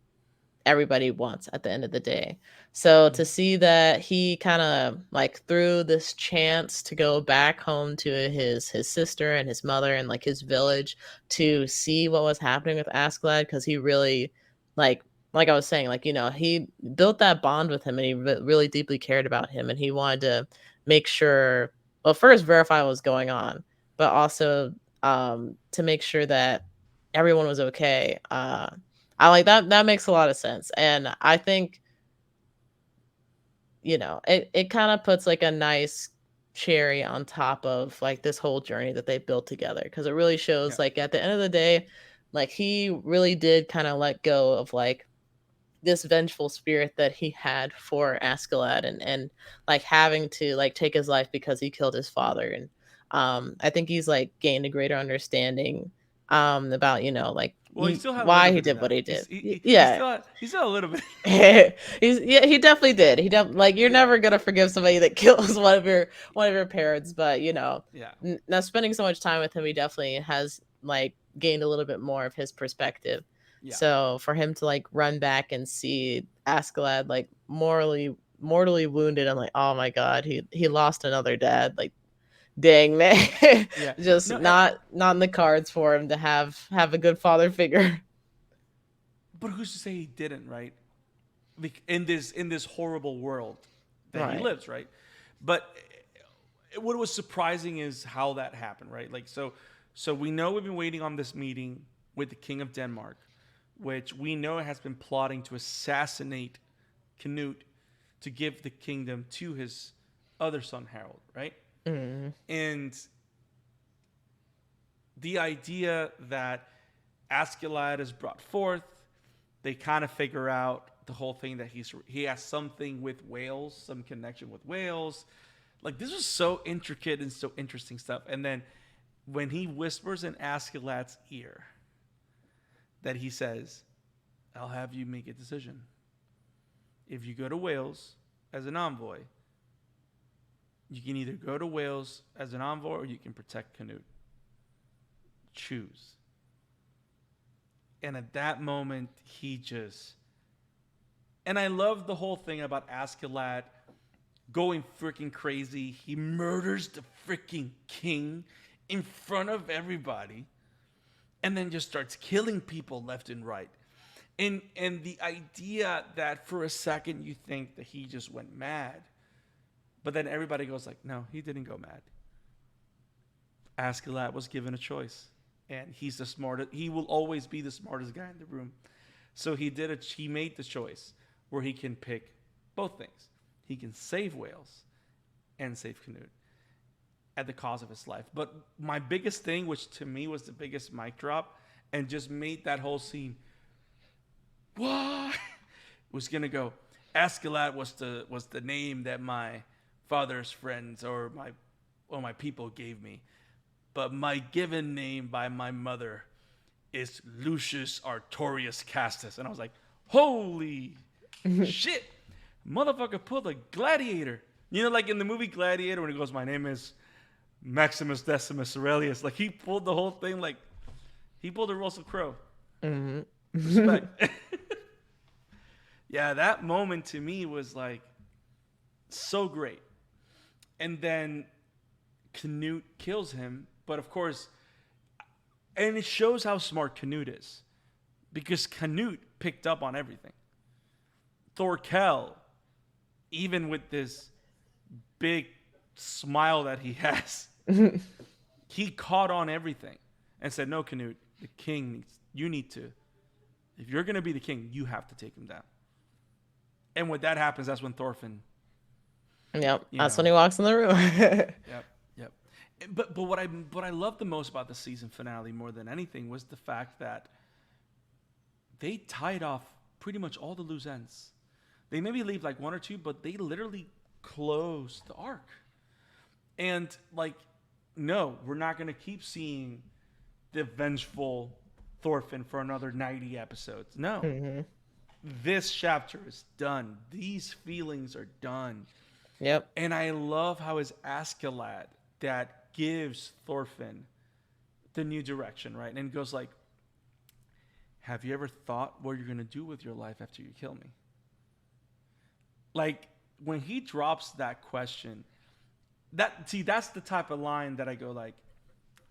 everybody wants at the end of the day. So to see that he kind of like threw this chance to go back home to his sister and his mother and like his village to see what was happening with Askeladd, because he really like like I was saying, like, he built that bond with him and he really deeply cared about him, and he wanted to make sure, well, first verify what was going on, but also to make sure that everyone was okay. I like that. That makes a lot of sense. And I think, it kind of puts like a nice cherry on top of like this whole journey that they built together. Cause it really Yeah. shows like at the end of the day, like he really did kind of let go of like this vengeful spirit that he had for Askeladd, and like having to like take his life because he killed his father. And I think he's like gained a greater understanding about, like Well, he still had a why little he bit of did what that. he did. He Yeah. still had a little bit. Yeah, he definitely did. Like you're Yeah. never gonna forgive somebody that kills one of your parents, but Yeah. now spending so much time with him, he definitely has like gained a little bit more of his perspective. Yeah. So for him to like run back and see Askeladd like mortally wounded, I'm like, oh my god, he lost another dad. Like, dang, man. Yeah. Just No, not in the cards for him to have a good father figure. but who's to say he didn't, right? In this horrible world that he Right. lives, right? But what was surprising is how that happened, right? Like, so we know we've been waiting on this meeting with the King of Denmark, which we know has been plotting to assassinate Canute to give the kingdom to his other son Harold, right? Mm. And the idea that Askeladd is brought forth, they kind of figure out the whole thing that he has something with Wales, some connection with Wales. Like, this was so intricate and so interesting stuff. And then when he whispers in Askeladd's ear that he says, I'll have you make a decision. If you go to Wales as an envoy, you can either go to Wales as an envoy or you can protect Canute. Choose. And at that moment, and I love the whole thing about Askeladd going freaking crazy. He murders the freaking king in front of everybody and then just starts killing people left and right. And the idea that for a second you think that he just went mad, but then everybody goes like, no, he didn't go mad. Askeladd was given a choice, and he's the smartest. He will always be the smartest guy in the room. So he made the choice where he can pick both things. He can save Wales and save Canute at the cost of his life. But my biggest thing, which to me was the biggest mic drop and just made that whole scene, what? Was gonna go, Askeladd was the name that my father's friends or my people gave me. But my given name by my mother is Lucius Artorius Castus. And I was like, holy shit. Motherfucker pulled a gladiator. You know, like in the movie Gladiator when he goes, my name is Maximus Decimus Aurelius. Like, he pulled the whole thing, like, he pulled a Russell Crowe. Mm-hmm. Respect. Yeah, that moment to me was like so great. And then Canute kills him, but of course, and it shows how smart Canute is because Canute picked up on everything. Thorkel, even with this big smile that he has, he caught on everything and said, "No, Canute, the king needs. You need to. If you're gonna be the king, you have to take him down." And when that happens, that's when Thorfinn, Yep, you that's know, when he walks in the room. yep, yep. But what I loved the most about the season finale more than anything was the fact that they tied off pretty much all the loose ends. They maybe leave like one or two, but they literally closed the arc. And like, no, we're not gonna keep seeing the vengeful Thorfinn for another 90 episodes. No. Hmm. This chapter is done. These feelings are done. Yep. And I love how his Askeladd that gives Thorfinn the new direction, right? And goes like, have you ever thought what you're going to do with your life after you kill me? Like, when he drops that question, that's the type of line that I go like,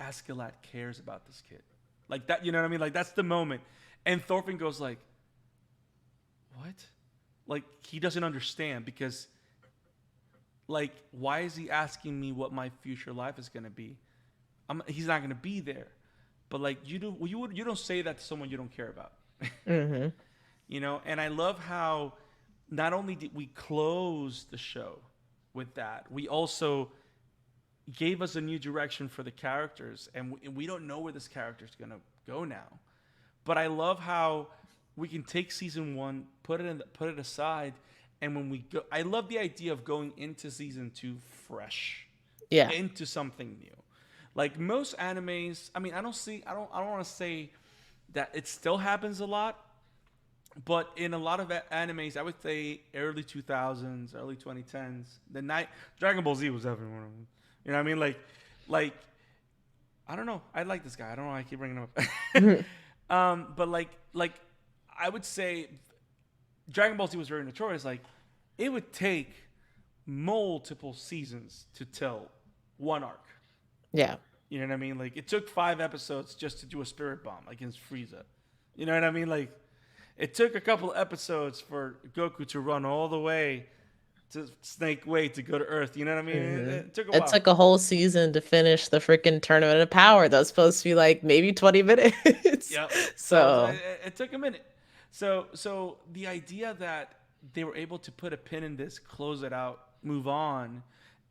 Askeladd cares about this kid. Like that, you know what I mean? Like, that's the moment. And Thorfinn goes like, what? Like, he doesn't understand because, like, why is he asking me what my future life is going to be? He's not going to be there. But like, you don't say that to someone you don't care about. Hmm. You know, and I love how not only did we close the show with that, we also gave us a new direction for the characters, and we don't know where this character is going to go now. But I love how we can take season one, put it aside, and when we go, I love the idea of going into season two fresh, Yeah. into something new. Like most animes, I mean, I don't want to say that it still happens a lot, but in a lot of animes, I would say early 2000s, early 2010s, the night Dragon Ball Z was definitely one of them. You know what I mean? Like I don't know. I like this guy. I don't know why I keep bringing him Mhm. up. But like I would say Dragon Ball Z was very notorious. Like it would take multiple seasons to tell one arc. Yeah. You know what I mean? Like it took 5 episodes just to do a spirit bomb against Frieza. You know what I mean? Like it took a couple episodes for Goku to run all the way to Snake Way to go to Earth. You know what I mean? Hmm. It took a It while. took a whole season to finish the freaking tournament of power. That was supposed to be like maybe 20 minutes. Yep. So So, it took a minute. So the idea that they were able to put a pin in this, close it out, move on,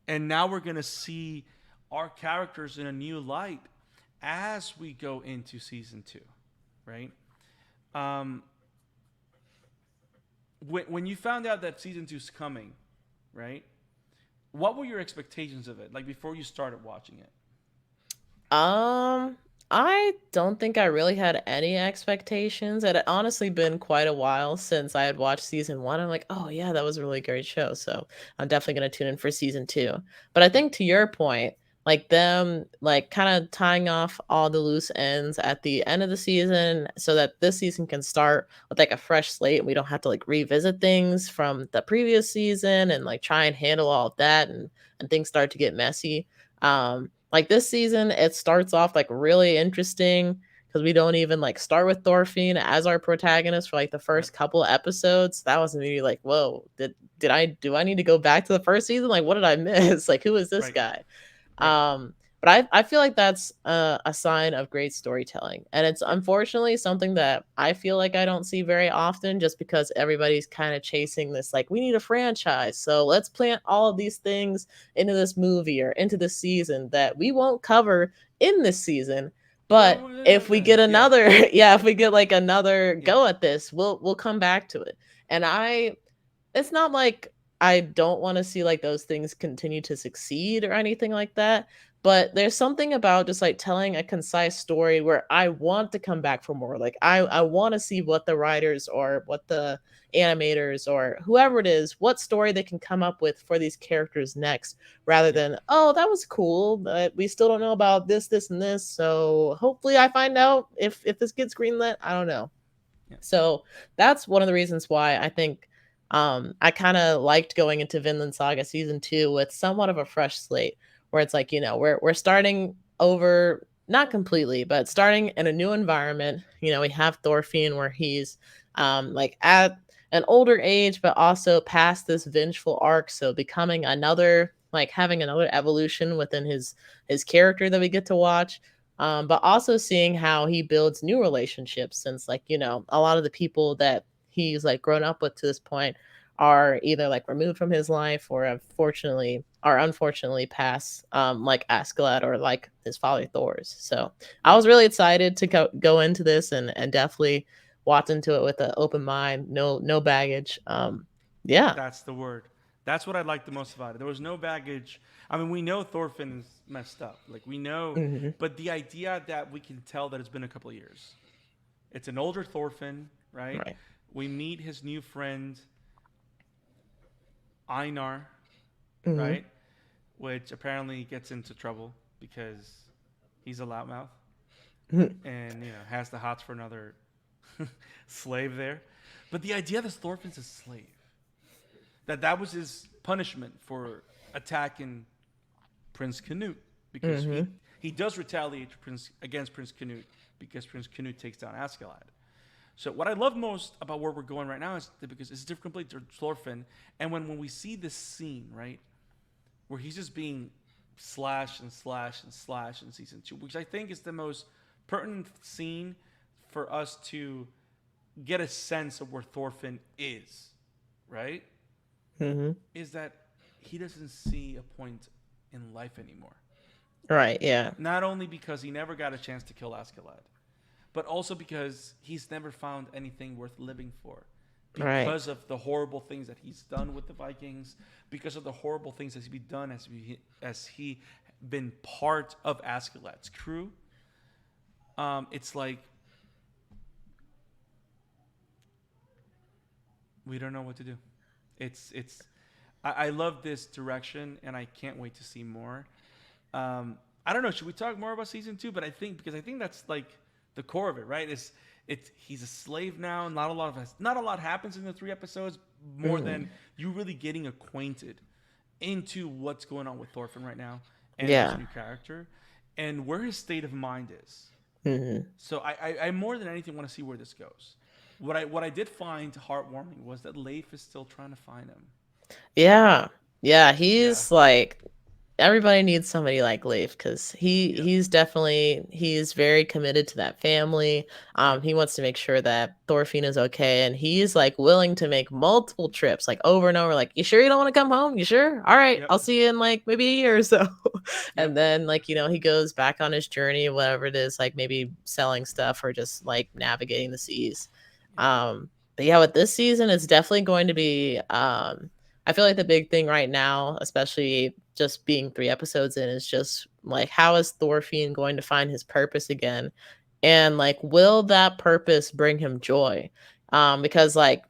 and now we're gonna see our characters in a new light as we go into season two, right? Um, when you found out that season two's coming, right? What were your expectations of it? Like before you started watching it? um, I don't think I really had any expectations. It had honestly been quite a while since I had watched season one. I'm like, oh yeah, that was a really great show. So I'm definitely gonna tune in for season two. But I think to your point, like them like kind of tying off all the loose ends at the end of the season so that this season can start with like a fresh slate and we don't have to like revisit things from the previous season and like try and handle all of that and things start to get messy. Like this season, it starts off like really interesting because we don't even like start with Thorfinn as our protagonist for like the Yep. first couple of episodes. That was maybe like, whoa, did I do I need to go back to the first season? Like, what did I miss? Like, who is this Right. guy? Right. But I feel like that's a sign of great storytelling, and it's Yep. unfortunately something that I feel like I don't see very often, just because everybody's kind of chasing this like we need a franchise, so let's plant all of these things into this movie or into this season that we won't cover in this season. But if we get Yeah. another, yeah, if we get like another Yeah. go at this, we'll come back to it. And it's not like I don't want to see like those things continue to succeed or anything like that. But there's something about just like telling a concise story where I want to come back for more. Like I want to see what the writers or what the animators or whoever it is, what story they can come up with for these characters next, rather Yeah. than, oh, that was cool, but we still don't know about this, this, and this. So hopefully I find out if this gets greenlit. I don't know. Yeah. So that's one of the reasons why I think I kind of liked going into Vinland Saga season two with somewhat of a fresh slate, where it's like, we're starting over, not completely, but starting in a new environment. We have Thorfinn where he's like at an older age, but also past this vengeful arc. So becoming another, like having another evolution within his character that we get to watch. But also seeing how he builds new relationships, since like, a lot of the people that he's like grown up with to this point are either like removed from his life or unfortunately pass, like Askeladd or like his father Thor's. So I Right. was really excited to go into this and definitely watch into it with an open mind, no baggage. Yeah. That's the word. That's what I liked the most about it. There was no baggage. I mean, we know Thorfinn is messed up. Like we know, Hmm. but the idea that we can tell that it's been a couple of years. It's an older Thorfinn, right? Right. We meet his new friend Einar, Hmm. right? Which apparently gets into trouble because he's a loudmouth and has the hots for another slave there. But the idea that Thorfinn's a slave, that was his punishment for attacking Prince Canute, because he Hmm. he does retaliate against Prince Canute because Prince Canute takes down Askeladd. So what I love most about where we're going right now is that because it's different complete to Thorfinn, and when we see this scene, right, where he's just being slashed and slashed and slashed in season 2, which I think is the most pertinent scene for us to get a sense of where Thorfinn is, right? Hmm. Is that he doesn't see a point in life anymore. Right. Yeah. Not only because he never got a chance to kill Askeladd, but also because he's never found anything worth living for. Right. Because of the horrible things that he's done with the Vikings, because of the horrible things that he's done as he been part of Askeladd's crew, it's like we don't know what to do. It's I love this direction and I can't wait to see more. I don't know. Should we talk more about season 2? But because I think that's like the core of it, right? It's he's a slave now. Not a lot happens in the 3 episodes more Hmm. than you really getting acquainted into what's going on with Thorfinn right now and this Yeah. new character and where his state of mind is. Hmm. So I more than anything want to see where this goes. What I did find heartwarming was that Leif is still trying to find him. Yeah. Yeah. Yeah. He's like, everybody needs somebody like Leif, because Yep. he's very committed to that family. Yep. He wants to make sure that Thorfinn is okay, and he's like willing to make multiple trips, like over and over. Like, you sure you don't want to come home? You sure? All right, Yep. I'll see you in like maybe a year or so. Yep. And then like he goes back on his journey, whatever it is, like maybe selling stuff or just like navigating the seas. Yep. But yeah, with this season, it's definitely going to be. I feel like the big thing right now, especially just being 3 episodes in, is just like, how is Thorfinn going to find his purpose again? And like, will that purpose bring him joy? Because like,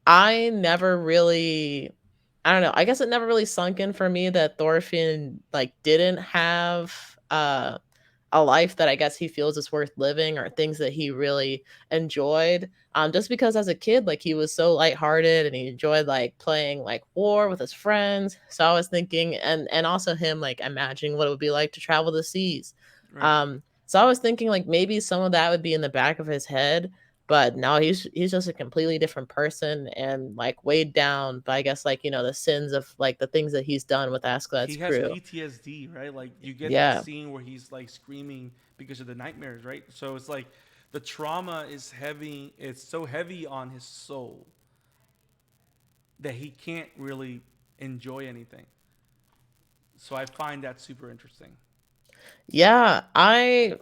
I never really, I don't know, I guess it never really sunk in for me that Thorfinn like didn't have a life that I guess he feels is worth living, or things that he really enjoyed. Just because as a kid, like he was so lighthearted and he enjoyed like playing like war with his friends. So I was thinking, and also him like imagining what it would be like to travel the seas. Right. So I was thinking like maybe some of that would be in the back of his head, but no, he's just a completely different person and like weighed down by, I guess, like the sins of like the things that he's done with Askeladd's He has crew. PTSD, right? Like you get the Yeah. scene where he's like screaming because of the nightmares, right? So it's like the trauma is heavy. It's so heavy on his soul that he can't really enjoy anything. So I find that super interesting. Yeah, I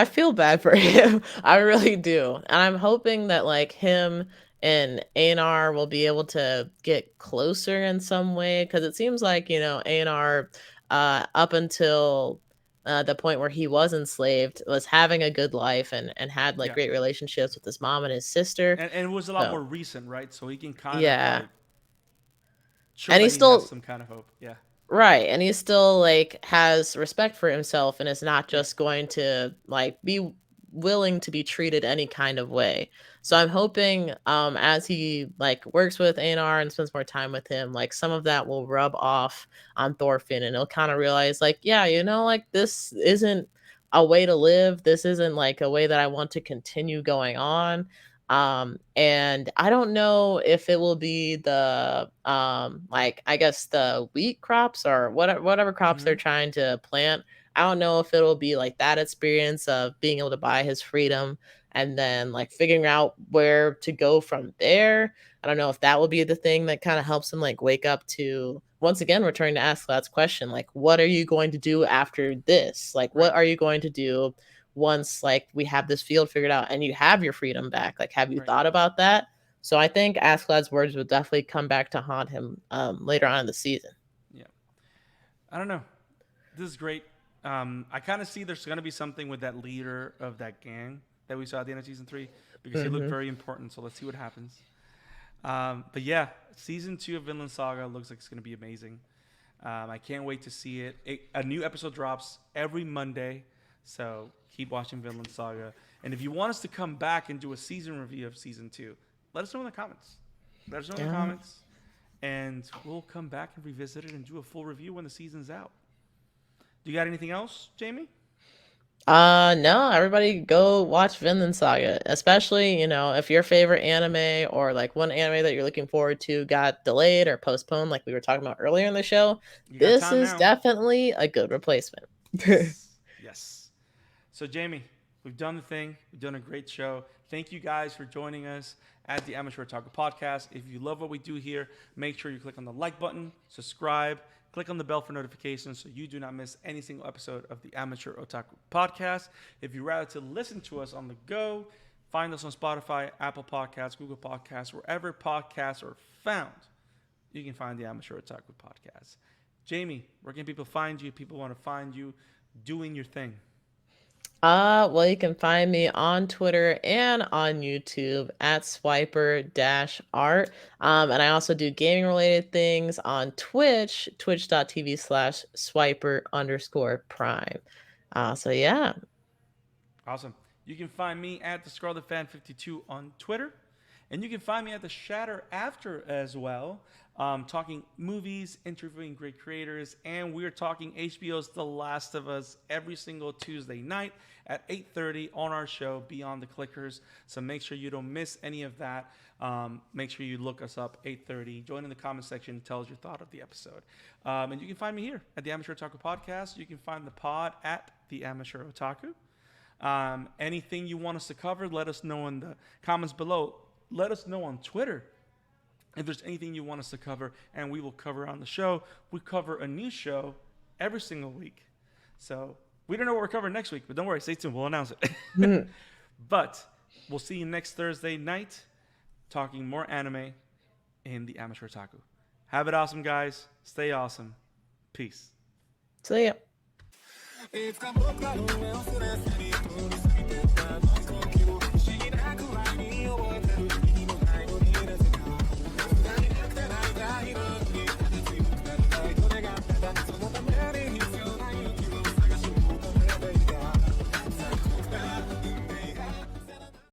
feel bad for him. I really do. And I'm hoping that like him and Anar will be able to get closer in some way, cuz it seems like, Anar up until the point where he was enslaved was having a good life and had like Yeah. great relationships with his mom and his sister. And it was a lot So, more recent, right? So he can kind of yeah. like show And that he's he has still some kind of hope. Yeah. right, and he still like has respect for himself and is not Yeah. just going to like be willing to be treated any kind of way. So I'm hoping as he like works with Anar and spends more time with him, like some of that will rub off on Thorfinn and he'll kind of realize like, yeah, like this isn't a way to live. This isn't like a way that I want to continue going on. And I don't know if it will be the like I guess the wheat crops or whatever crops they're Hmm. trying to plant. I don't know if it'll be like that experience of being able to buy his freedom and then like figuring out where to go from there. I don't know if that will be the thing that kind of helps him like wake up to once again returning to ask that question, like what are you going to do after this? Like what Right. are you going to do once like we have this field figured out and you have your freedom back? Like have you Right. thought about that? So I think Askeladd's words will definitely come back to haunt him later on in the season. Yeah. I don't know. This is great. I kind of see there's going to be something with that leader of that gang that we saw at the end of season 3 because he looked Hmm. very important. So let's see what happens. But yeah, season 2 of Vinland Saga looks like it's going to be amazing. I can't wait to see it. A new episode drops every Monday. So keep watching Vinland Saga. And if you want us to come back and do a season review of season 2, let us know in the comments. Let us know in the Yeah. comments. And we'll come back and revisit it and do a full review when the season's out. Do you got anything else, Jamie? No, everybody go watch Vinland Saga, especially, if your favorite anime or like one anime that you're looking forward to got delayed or postponed, like we were talking about earlier in the show. You got This time is now. definitely a good replacement. Yes. Yes. So, Jamie, we've done the thing. We've done a great show. Thank you guys for joining us at the Amateur Otaku Podcast. If you love what we do here, make sure you click on the like button, subscribe, click on the bell for notifications so you do not miss any single episode of the Amateur Otaku Podcast. If you'd rather to listen to us on the go, find us on Spotify, Apple Podcasts, Google Podcasts, wherever podcasts are found. You can find the Amateur Otaku Podcast. Jamie, where can people find you? People want to find you doing your thing. Well, you can find me on Twitter and on YouTube at swiper-art. And I also do gaming related things on Twitch, twitch.tv/swiper_prime. So yeah. Awesome. You can find me at the Scarlet Fan 52 on Twitter. And you can find me at the Shatter After as well, talking movies, interviewing great creators, and we're talking HBO's The Last of Us every single Tuesday night at 8:30 on our show, Beyond the Clickers. So make sure you don't miss any of that. Make sure you look us up, 8:30. Join in the comment section, tell us your thought of the episode. And you can find me here at the Amateur Otaku Podcast. You can find the pod at the Amateur Otaku. Anything you want us to cover, let us know in the comments below. Let us know on Twitter if there's anything you want us to cover, and we will cover on the show. We cover a new show every single week. So we don't know what we're covering next week, but don't worry, stay tuned. We'll announce it. But we'll see you next Thursday night talking more anime in the Amateur Otaku. Have it awesome, guys. Stay awesome. Peace. So yeah. E fica boca no meu silêncio.